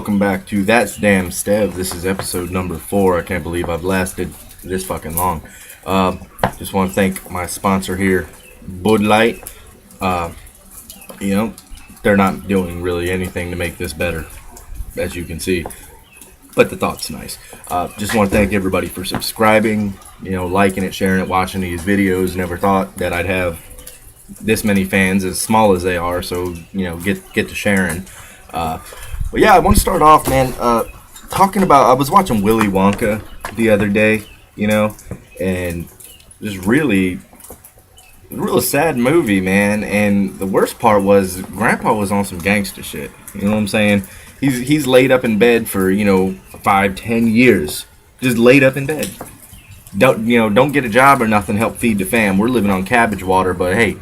Welcome back to Thatdamn stev. This is episode number 4. I can't believe I've lasted this fucking long. Just want to thank my sponsor here, Bud Light. You know, they're not doing really anything to make this better, as you can see, but the thought's nice. Just want to thank everybody for subscribing, liking it, sharing it, watching these videos. Never thought that I'd have this many fans, as small as they are, so get to sharing. But yeah, I want to start off, man, talking about, I was watching Willy Wonka the other day, and just really sad movie, man. And the worst part was Grandpa was on some gangster shit. You know what I'm saying? He's laid up in bed for 5-10 years, just laid up in bed. Don't get a job or nothing, help feed the fam. We're living on cabbage water, but hey,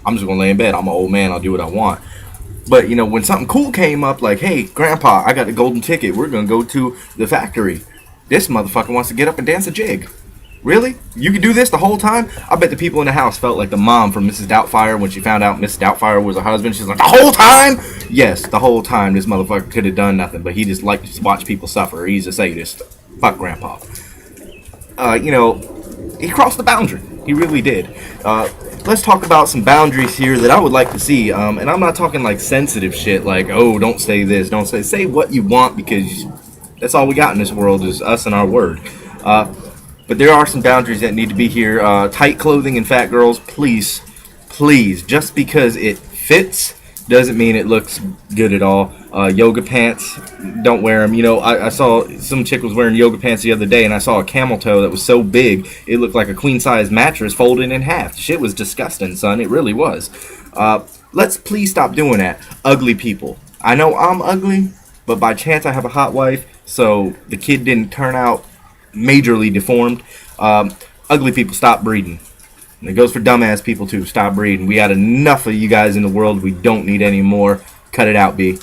I'm just gonna lay in bed. I'm an old man. I'll do what I want. But when something cool came up, like, hey, Grandpa, I got the golden ticket. We're gonna go to the factory. This motherfucker wants to get up and dance a jig. Really? You could do this the whole time? I bet the people in the house felt like the mom from Mrs. Doubtfire when she found out Mrs. Doubtfire was a husband. She's like, the whole time? Yes, the whole time this motherfucker could have done nothing, but he just liked to watch people suffer. He's a sadist. Fuck Grandpa. He crossed the boundary. He really did. Let's talk about some boundaries here that I would like to see. And I'm not talking like sensitive shit like, oh, don't say this, don't say what you want, because that's all we got in this world is us and our word. But there are some boundaries that need to be here. Tight clothing and fat girls, please, just because it fits doesn't mean it looks good at all. Yoga pants, don't wear them. I saw some chick was wearing yoga pants the other day, and I saw a camel toe that was so big it looked like a queen-size mattress folded in half. Shit was disgusting, son. It really was. Let's please stop doing that. Ugly people. I know I'm ugly, but by chance I have a hot wife, so the kid didn't turn out majorly deformed. Ugly people, stop breeding. And it goes for dumbass people too. Stop breeding. We got enough of you guys in the world. We don't need any more. Cut it out, B.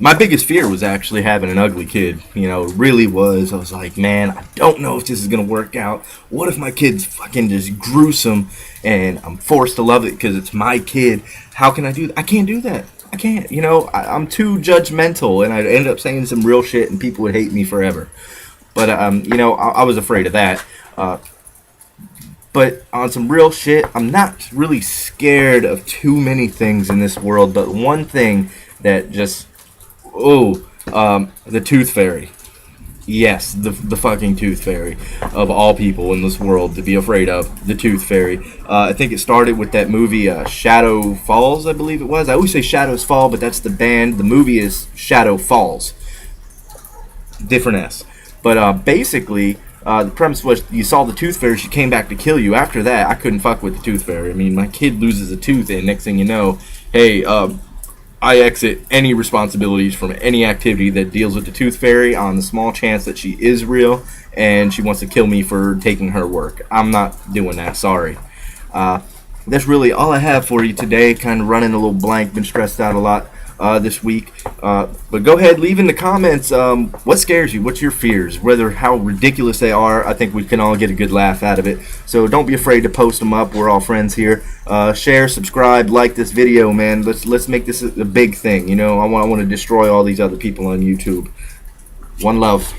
My biggest fear was actually having an ugly kid. It really was. I was like, man, I don't know if this is going to work out. What if my kid's fucking just gruesome and I'm forced to love it because it's my kid? How can I do that? I can't do that. I can't. I'm too judgmental, and I'd end up saying some real shit and people would hate me forever. But, I was afraid of that. But on some real shit, I'm not really scared of too many things in this world. But one thing that just, the tooth fairy. Yes, the fucking tooth fairy of all people in this world to be afraid of. The tooth fairy. I think it started with that movie Shadow Falls, I believe it was. I always say Shadows Fall, but that's the band. The movie is Shadow Falls. Different S. But basically, the premise was you saw the tooth fairy, she came back to kill you. After that, I couldn't fuck with the tooth fairy. I mean, my kid loses a tooth, and next thing you know, hey, I exit any responsibilities from any activity that deals with the tooth fairy on the small chance that she is real and she wants to kill me for taking her work. I'm not doing that, sorry. That's really all I have for you today. Kind of running a little blank, been stressed out a lot this week. But go ahead, leave in the comments what scares you, what's your fears, whether how ridiculous they are. I think we can all get a good laugh out of it. So don't be afraid to post them up. We're all friends here. Share, subscribe, like this video, man. Let's make this a big thing. I want to destroy all these other people on YouTube. One love.